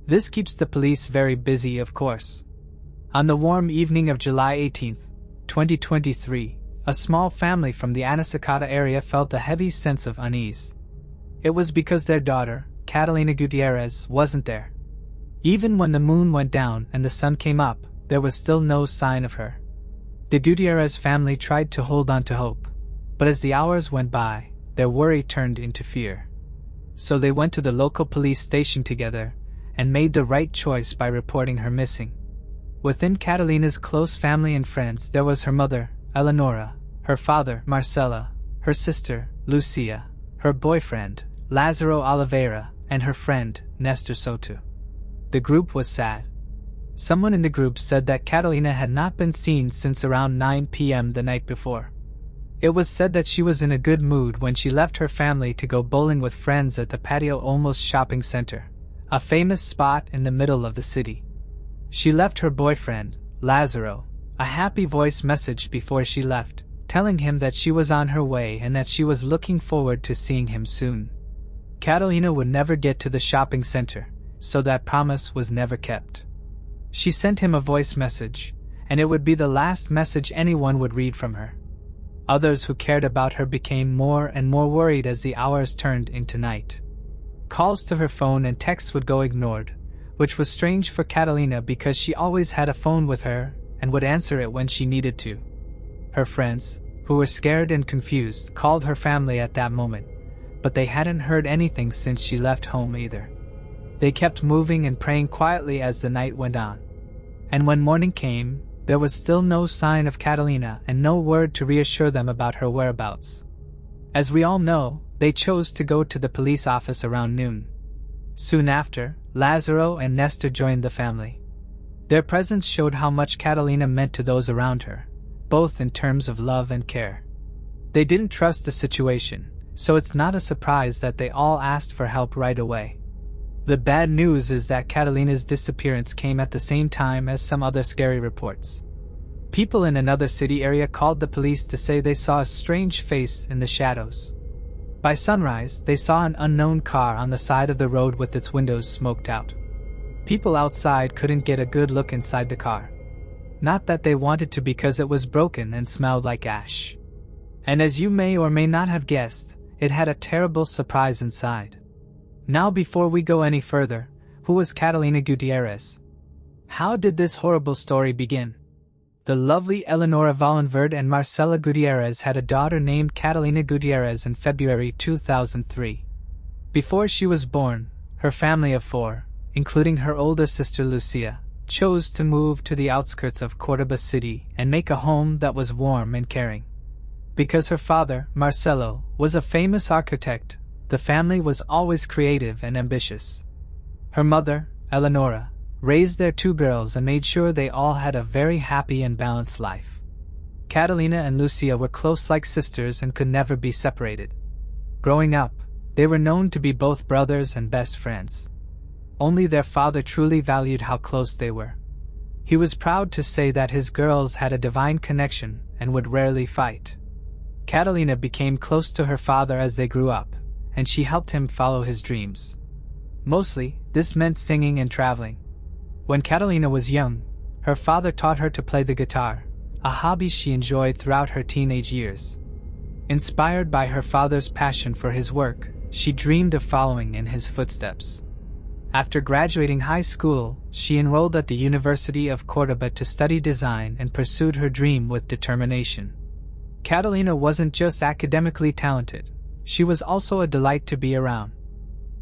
This keeps the police very busy, of course. On the warm evening of July 18, 2023, a small family from the Anazacata area felt a heavy sense of unease. It was because their daughter, Catalina Gutierrez, wasn't there. Even when the moon went down and the sun came up, there was still no sign of her. The Gutierrez family tried to hold on to hope, but as the hours went by, their worry turned into fear. So they went to the local police station together and made the right choice by reporting her missing. Within Catalina's close family and friends, there was her mother, Eleonora, her father, Marcela, her sister, Lucia, her boyfriend, Lázaro Oliveira, and her friend, Nestor Soto. The group was sad. Someone in the group said that Catalina had not been seen since around 9 p.m. the night before. It was said that she was in a good mood when she left her family to go bowling with friends at the Patio Olmos shopping center, a famous spot in the middle of the city. She left her boyfriend, Lázaro, a happy voice message before she left, telling him that she was on her way and that she was looking forward to seeing him soon. Catalina would never get to the shopping center, so that promise was never kept. She sent him a voice message, and it would be the last message anyone would read from her. Others who cared about her became more and more worried as the hours turned into night. Calls to her phone and texts would go ignored, which was strange for Catalina because she always had a phone with her and would answer it when she needed to. Her friends, who were scared and confused, called her family at that moment, but they hadn't heard anything since she left home either. They kept moving and praying quietly as the night went on. And when morning came, there was still no sign of Catalina and no word to reassure them about her whereabouts. As we all know, they chose to go to the police office around noon. Soon after, Lázaro and Nestor joined the family. Their presence showed how much Catalina meant to those around her, both in terms of love and care. They didn't trust the situation, so it's not a surprise that they all asked for help right away. The bad news is that Catalina's disappearance came at the same time as some other scary reports. People in another city area called the police to say they saw a strange face in the shadows. By sunrise, they saw an unknown car on the side of the road with its windows smoked out. People outside couldn't get a good look inside the car. Not that they wanted to because it was broken and smelled like ash. And as you may or may not have guessed, it had a terrible surprise inside. Now before we go any further, who was Catalina Gutierrez? How did this horrible story begin? The lovely Eleonora Wallenverd and Marcela Gutierrez had a daughter named Catalina Gutierrez in February 2003. Before she was born, her family of 4, including her older sister Lucia, chose to move to the outskirts of Córdoba city and make a home that was warm and caring. Because her father, Marcelo, was a famous architect, the family was always creative and ambitious. Her mother, Eleonora, raised their 2 girls and made sure they all had a very happy and balanced life. Catalina and Lucia were close like sisters and could never be separated. Growing up, they were known to be both brothers and best friends. Only their father truly valued how close they were. He was proud to say that his girls had a divine connection and would rarely fight. Catalina became close to her father as they grew up, and she helped him follow his dreams. Mostly, this meant singing and traveling. When Catalina was young, her father taught her to play the guitar, a hobby she enjoyed throughout her teenage years. Inspired by her father's passion for his work, she dreamed of following in his footsteps. After graduating high school, she enrolled at the University of Córdoba to study design and pursued her dream with determination. Catalina wasn't just academically talented, she was also a delight to be around.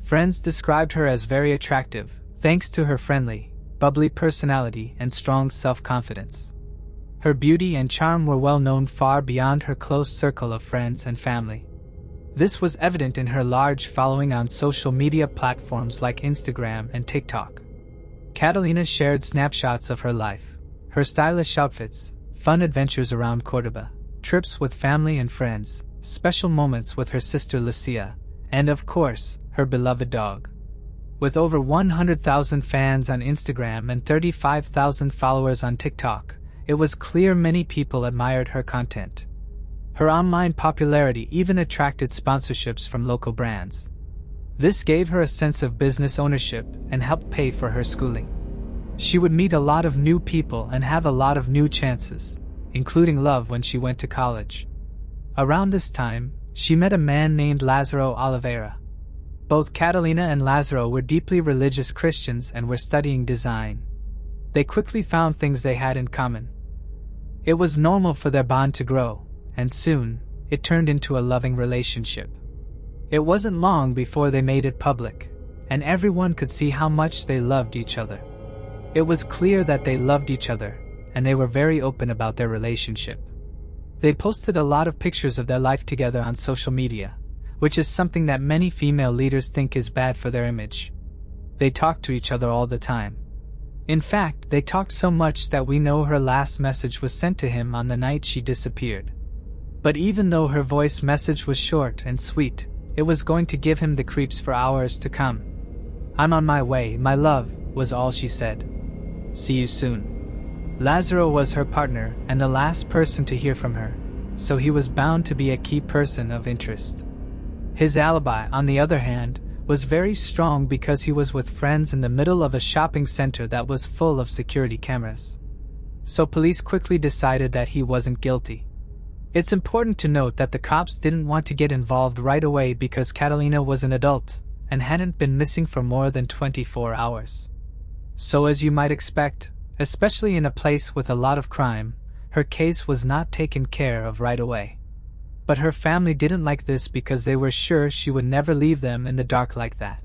Friends described her as very attractive, thanks to her friendly, bubbly personality and strong self-confidence. Her beauty and charm were well known far beyond her close circle of friends and family. This was evident in her large following on social media platforms like Instagram and TikTok. Catalina shared snapshots of her life, Her stylish outfits, fun adventures around Cordoba, trips with family and friends, special moments with her sister Lucia, and of course, her beloved dog. With over 100,000 fans on Instagram and 35,000 followers on TikTok, it was clear many people admired her content. Her online popularity even attracted sponsorships from local brands. This gave her a sense of business ownership and helped pay for her schooling. She would meet a lot of new people and have a lot of new chances, including love when she went to college. Around this time, she met a man named Lázaro Oliveira. Both Catalina and Lázaro were deeply religious Christians and were studying design. They quickly found things they had in common. It was normal for their bond to grow, and soon, it turned into a loving relationship. It wasn't long before they made it public, and everyone could see how much they loved each other. It was clear that they loved each other, and they were very open about their relationship. They posted a lot of pictures of their life together on social media, which is something that many female leaders think is bad for their image. They talked to each other all the time. In fact, they talked so much that we know her last message was sent to him on the night she disappeared. But even though her voice message was short and sweet, it was going to give him the creeps for hours to come. "I'm on my way, my love," was all she said. "See you soon." Lázaro was her partner and the last person to hear from her, so he was bound to be a key person of interest. His alibi, on the other hand, was very strong because he was with friends in the middle of a shopping center that was full of security cameras. So police quickly decided that he wasn't guilty. It's important to note that the cops didn't want to get involved right away because Catalina was an adult and hadn't been missing for more than 24 hours. So as you might expect, especially in a place with a lot of crime, her case was not taken care of right away. But her family didn't like this because they were sure she would never leave them in the dark like that.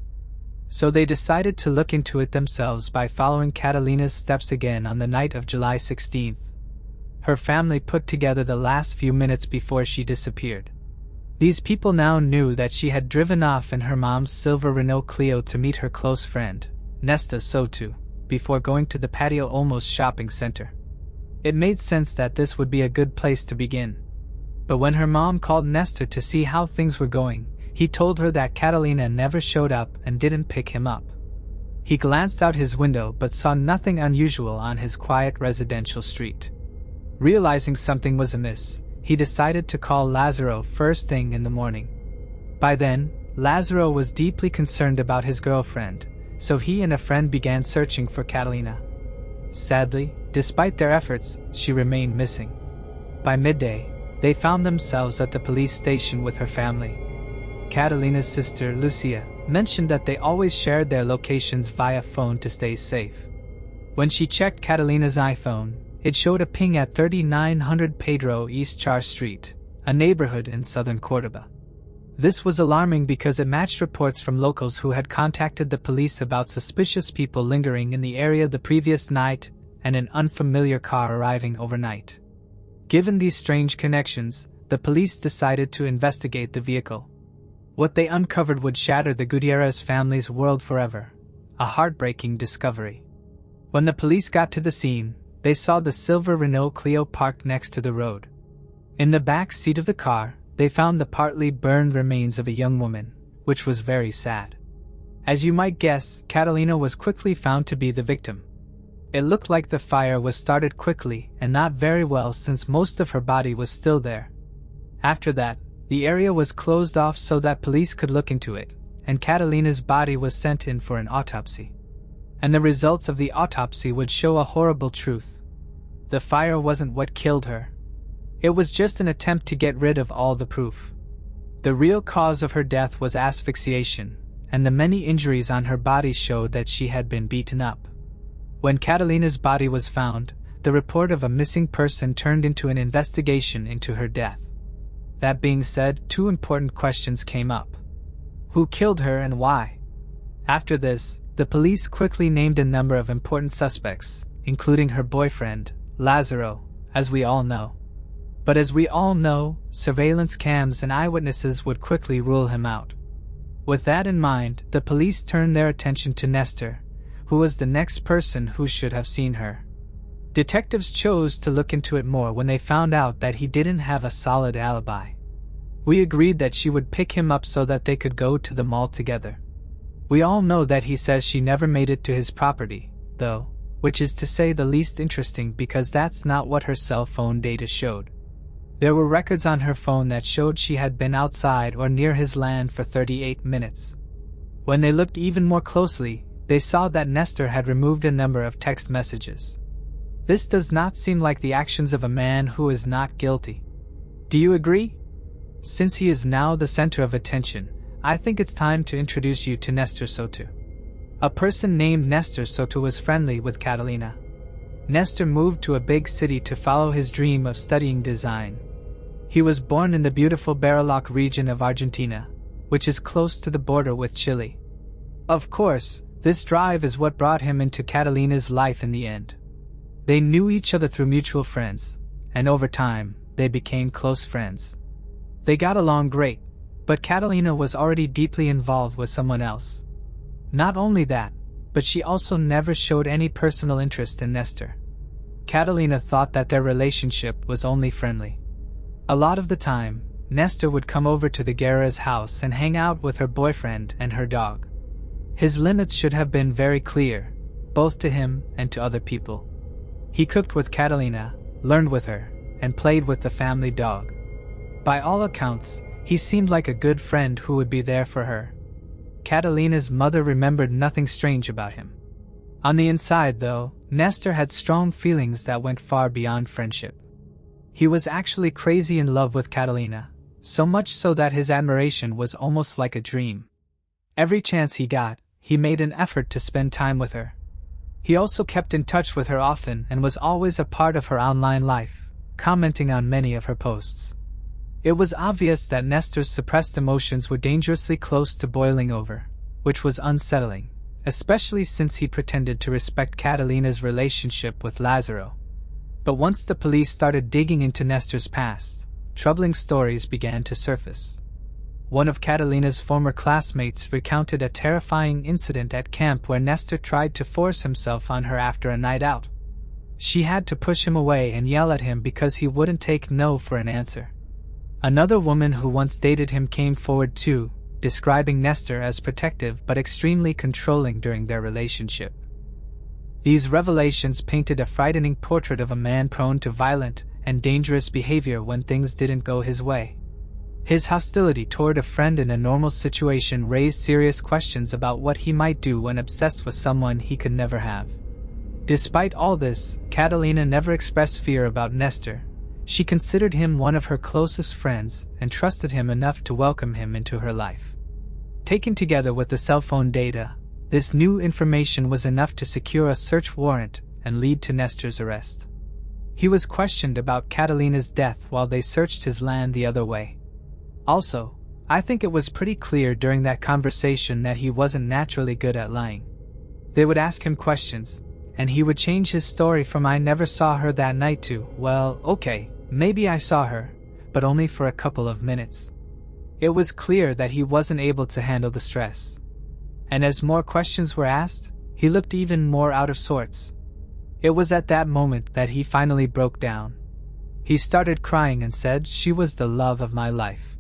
So they decided to look into it themselves by following Catalina's steps again on the night of July 16th. Her family put together the last few minutes before she disappeared. These people now knew that she had driven off in her mom's silver Renault Clio to meet her close friend, Nesta Sotu, before going to the Patio Olmos shopping center. It made sense that this would be a good place to begin. But when her mom called Nesta to see how things were going, he told her that Catalina never showed up and didn't pick him up. He glanced out his window but saw nothing unusual on his quiet residential street. Realizing something was amiss, he decided to call Lázaro first thing in the morning. By then, Lázaro was deeply concerned about his girlfriend, so he and a friend began searching for Catalina. Sadly, despite their efforts, she remained missing. By midday, they found themselves at the police station with her family. Catalina's sister, Lucia, mentioned that they always shared their locations via phone to stay safe. When she checked Catalina's iPhone, it showed a ping at 3900 Pedro East Char Street, a neighborhood in southern Cordoba. This was alarming because it matched reports from locals who had contacted the police about suspicious people lingering in the area the previous night and an unfamiliar car arriving overnight. Given these strange connections, the police decided to investigate the vehicle. What they uncovered would shatter the Gutierrez family's world forever, a heartbreaking discovery. When the police got to the scene, they saw the silver Renault Clio parked next to the road. In the back seat of the car, they found the partly burned remains of a young woman, which was very sad. As you might guess, Catalina was quickly found to be the victim. It looked like the fire was started quickly and not very well since most of her body was still there. After that, the area was closed off so that police could look into it, and Catalina's body was sent in for an autopsy. And the results of the autopsy would show a horrible truth. The fire wasn't what killed her. It was just an attempt to get rid of all the proof. The real cause of her death was asphyxiation, and the many injuries on her body showed that she had been beaten up. When Catalina's body was found, the report of a missing person turned into an investigation into her death. That being said, two important questions came up. Who killed her and why? After this, the police quickly named a number of important suspects, including her boyfriend, Lázaro, as we all know. But as we all know, surveillance cams and eyewitnesses would quickly rule him out. With that in mind, the police turned their attention to Nestor, who was the next person who should have seen her. Detectives chose to look into it more when they found out that he didn't have a solid alibi. We agreed that she would pick him up so that they could go to the mall together. We all know that he says she never made it to his property, though, which is to say the least interesting because that's not what her cell phone data showed. There were records on her phone that showed she had been outside or near his land for 38 minutes. When they looked even more closely, they saw that Nestor had removed a number of text messages. This does not seem like the actions of a man who is not guilty. Do you agree? Since he is now the center of attention, I think it's time to introduce you to Nestor Soto. A person named Nestor Soto was friendly with Catalina. Nestor moved to a big city to follow his dream of studying design. He was born in the beautiful Bariloche region of Argentina, which is close to the border with Chile. Of course, this drive is what brought him into Catalina's life in the end. They knew each other through mutual friends, and over time, they became close friends. They got along great, but Catalina was already deeply involved with someone else. Not only that, but she also never showed any personal interest in Nestor. Catalina thought that their relationship was only friendly. A lot of the time, Nestor would come over to the Gutierrez house and hang out with her boyfriend and her dog. His limits should have been very clear, both to him and to other people. He cooked with Catalina, learned with her, and played with the family dog. By all accounts, he seemed like a good friend who would be there for her. Catalina's mother remembered nothing strange about him. On the inside, though, Nestor had strong feelings that went far beyond friendship. He was actually crazy in love with Catalina, so much so that his admiration was almost like a dream. Every chance he got, he made an effort to spend time with her. He also kept in touch with her often and was always a part of her online life, commenting on many of her posts. It was obvious that Nestor's suppressed emotions were dangerously close to boiling over, which was unsettling, especially since he pretended to respect Catalina's relationship with Lazaro. But once the police started digging into Nestor's past, troubling stories began to surface. One of Catalina's former classmates recounted a terrifying incident at camp where Nestor tried to force himself on her after a night out. She had to push him away and yell at him because he wouldn't take no for an answer. Another woman who once dated him came forward too, describing Nestor as protective but extremely controlling during their relationship. These revelations painted a frightening portrait of a man prone to violent and dangerous behavior when things didn't go his way. His hostility toward a friend in a normal situation raised serious questions about what he might do when obsessed with someone he could never have. Despite all this, Catalina never expressed fear about Nestor. She considered him one of her closest friends and trusted him enough to welcome him into her life. Taken together with the cell phone data, this new information was enough to secure a search warrant and lead to Nestor's arrest. He was questioned about Catalina's death while they searched his land the other way. Also, I think it was pretty clear during that conversation that he wasn't naturally good at lying. They would ask him questions, and he would change his story from "I never saw her that night" to "Well, okay, maybe I saw her, but only for a couple of minutes." It was clear that he wasn't able to handle the stress. And as more questions were asked, he looked even more out of sorts. It was at that moment that he finally broke down. He started crying and said she was the love of my life.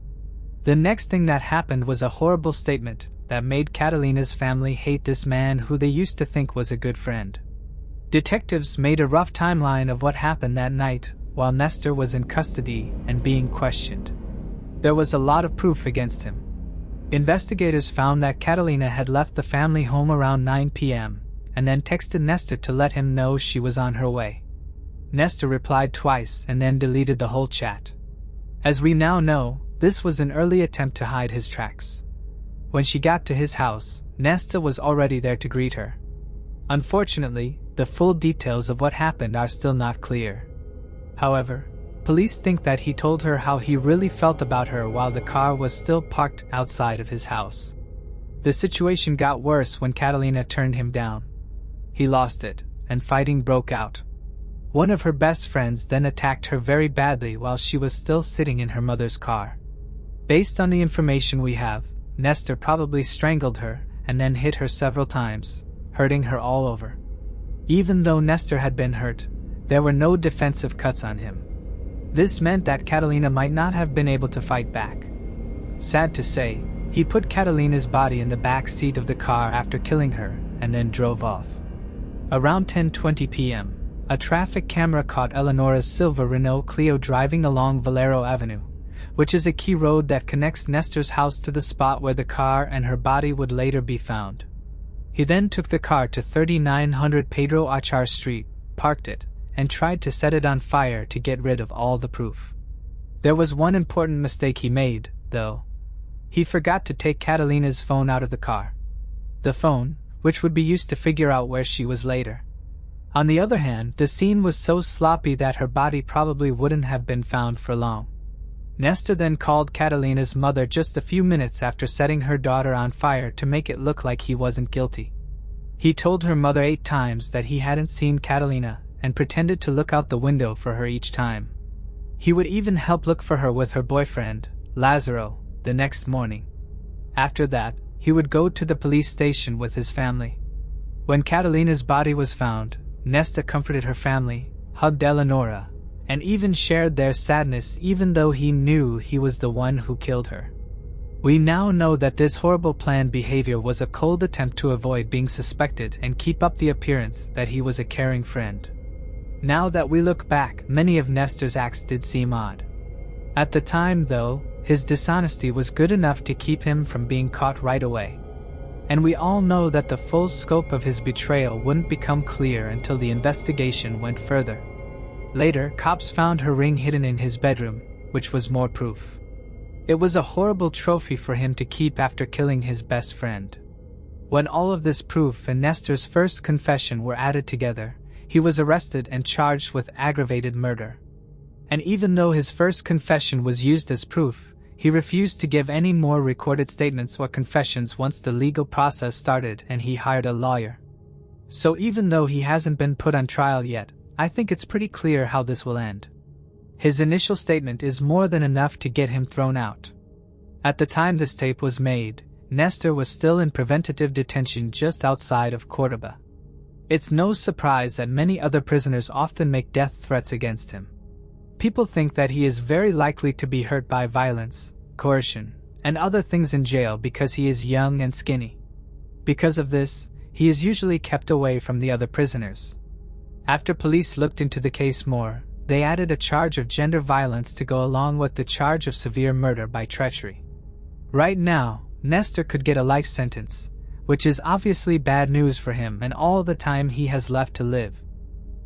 The next thing that happened was a horrible statement that made Catalina's family hate this man who they used to think was a good friend. Detectives made a rough timeline of what happened that night while Nestor was in custody and being questioned. There was a lot of proof against him. Investigators found that Catalina had left the family home around 9 p.m. and then texted Nestor to let him know she was on her way. Nestor replied twice and then deleted the whole chat. As we now know, this was an early attempt to hide his tracks. When she got to his house, Nestor was already there to greet her. Unfortunately, the full details of what happened are still not clear. However, police think that he told her how he really felt about her while the car was still parked outside of his house. The situation got worse when Catalina turned him down. He lost it, and fighting broke out. One of her best friends then attacked her very badly while she was still sitting in her mother's car. Based on the information we have, Nestor probably strangled her and then hit her several times, hurting her all over. Even though Nestor had been hurt, there were no defensive cuts on him. This meant that Catalina might not have been able to fight back. Sad to say, he put Catalina's body in the back seat of the car after killing her and then drove off. Around 10:20 p.m., a traffic camera caught Eleonora's silver Renault Clio driving along Valero Avenue, which is a key road that connects Nestor's house to the spot where the car and her body would later be found. He then took the car to 3900 Pedro Achar Street, parked it, and tried to set it on fire to get rid of all the proof. There was one important mistake he made, though. He forgot to take Catalina's phone out of the car. The phone, which would be used to figure out where she was later. On the other hand, the scene was so sloppy that her body probably wouldn't have been found for long. Nestor then called Catalina's mother just a few minutes after setting her daughter on fire to make it look like he wasn't guilty. He told her mother 8 times that he hadn't seen Catalina and pretended to look out the window for her each time. He would even help look for her with her boyfriend, Lazaro, the next morning. After that, he would go to the police station with his family. When Catalina's body was found, Nesta comforted her family, hugged Eleonora, and even shared their sadness even though he knew he was the one who killed her. We now know that this horrible planned behavior was a cold attempt to avoid being suspected and keep up the appearance that he was a caring friend. Now that we look back, many of Nestor's acts did seem odd. At the time, though, his dishonesty was good enough to keep him from being caught right away. And we all know that the full scope of his betrayal wouldn't become clear until the investigation went further. Later, cops found her ring hidden in his bedroom, which was more proof. It was a horrible trophy for him to keep after killing his best friend. When all of this proof and Nestor's first confession were added together, he was arrested and charged with aggravated murder. And even though his first confession was used as proof, he refused to give any more recorded statements or confessions once the legal process started and he hired a lawyer. So even though he hasn't been put on trial yet, I think it's pretty clear how this will end. His initial statement is more than enough to get him thrown out. At the time this tape was made, Nestor was still in preventative detention just outside of Córdoba. It's no surprise that many other prisoners often make death threats against him. People think that he is very likely to be hurt by violence, coercion, and other things in jail because he is young and skinny. Because of this, he is usually kept away from the other prisoners. After police looked into the case more, they added a charge of gender violence to go along with the charge of severe murder by treachery. Right now, Nestor could get a life sentence, which is obviously bad news for him and all the time he has left to live.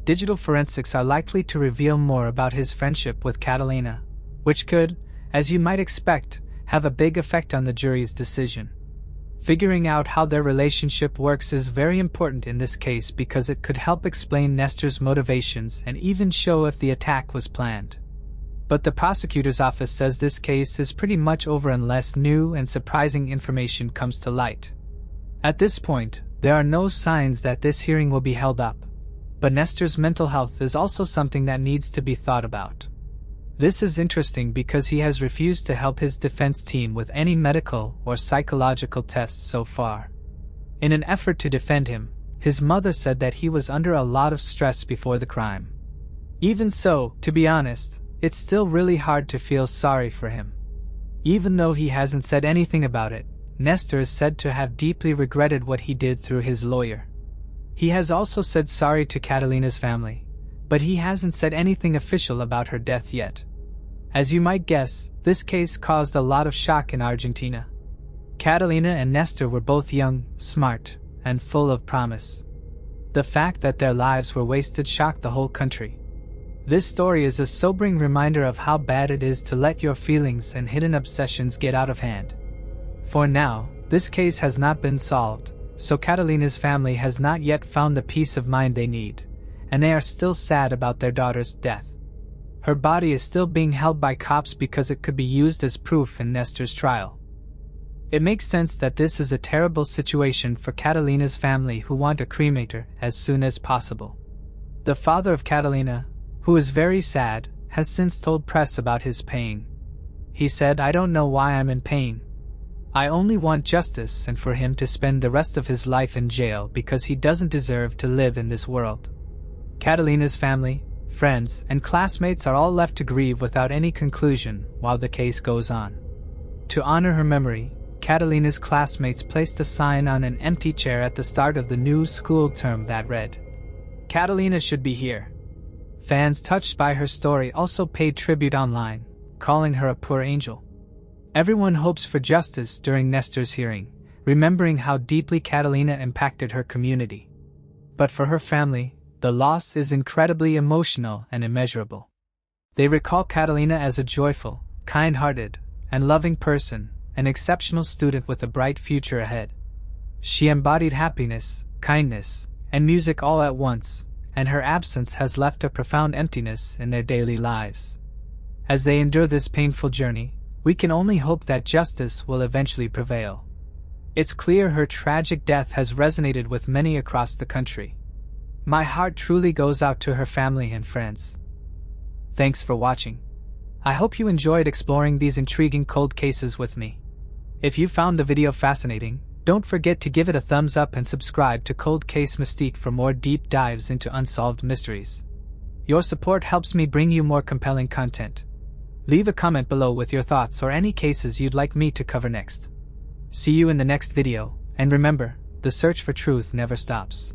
Digital forensics are likely to reveal more about his friendship with Catalina, which could, as you might expect, have a big effect on the jury's decision. Figuring out how their relationship works is very important in this case because it could help explain Nestor's motivations and even show if the attack was planned. But the prosecutor's office says this case is pretty much over unless new and surprising information comes to light. At this point, there are no signs that this hearing will be held up, but Nestor's mental health is also something that needs to be thought about. This is interesting because he has refused to help his defense team with any medical or psychological tests so far. In an effort to defend him, his mother said that he was under a lot of stress before the crime. Even so, to be honest, it's still really hard to feel sorry for him. Even though he hasn't said anything about it, Nestor is said to have deeply regretted what he did through his lawyer. He has also said sorry to Catalina's family, but he hasn't said anything official about her death yet. As you might guess, this case caused a lot of shock in Argentina. Catalina and Nestor were both young, smart, and full of promise. The fact that their lives were wasted shocked the whole country. This story is a sobering reminder of how bad it is to let your feelings and hidden obsessions get out of hand. For now, this case has not been solved, so Catalina's family has not yet found the peace of mind they need, and they are still sad about their daughter's death. Her body is still being held by cops because it could be used as proof in Nestor's trial. It makes sense that this is a terrible situation for Catalina's family who want to cremate her as soon as possible. The father of Catalina, who is very sad, has since told press about his pain. He said, "I don't know why I'm in pain. I only want justice and for him to spend the rest of his life in jail because he doesn't deserve to live in this world." Catalina's family, friends, and classmates are all left to grieve without any conclusion while the case goes on. To honor her memory, Catalina's classmates placed a sign on an empty chair at the start of the new school term that read, "Catalina should be here." Fans touched by her story also paid tribute online, calling her a poor angel. Everyone hopes for justice during Nestor's hearing, remembering how deeply Catalina impacted her community. But for her family, the loss is incredibly emotional and immeasurable. They recall Catalina as a joyful, kind-hearted, and loving person, an exceptional student with a bright future ahead. She embodied happiness, kindness, and music all at once, and her absence has left a profound emptiness in their daily lives. As they endure this painful journey, we can only hope that justice will eventually prevail. It's clear her tragic death has resonated with many across the country. My heart truly goes out to her family and friends. Thanks for watching. I hope you enjoyed exploring these intriguing cold cases with me. If you found the video fascinating, don't forget to give it a thumbs up and subscribe to Cold Case Mystique for more deep dives into unsolved mysteries. Your support helps me bring you more compelling content. Leave a comment below with your thoughts or any cases you'd like me to cover next. See you in the next video, and remember, the search for truth never stops.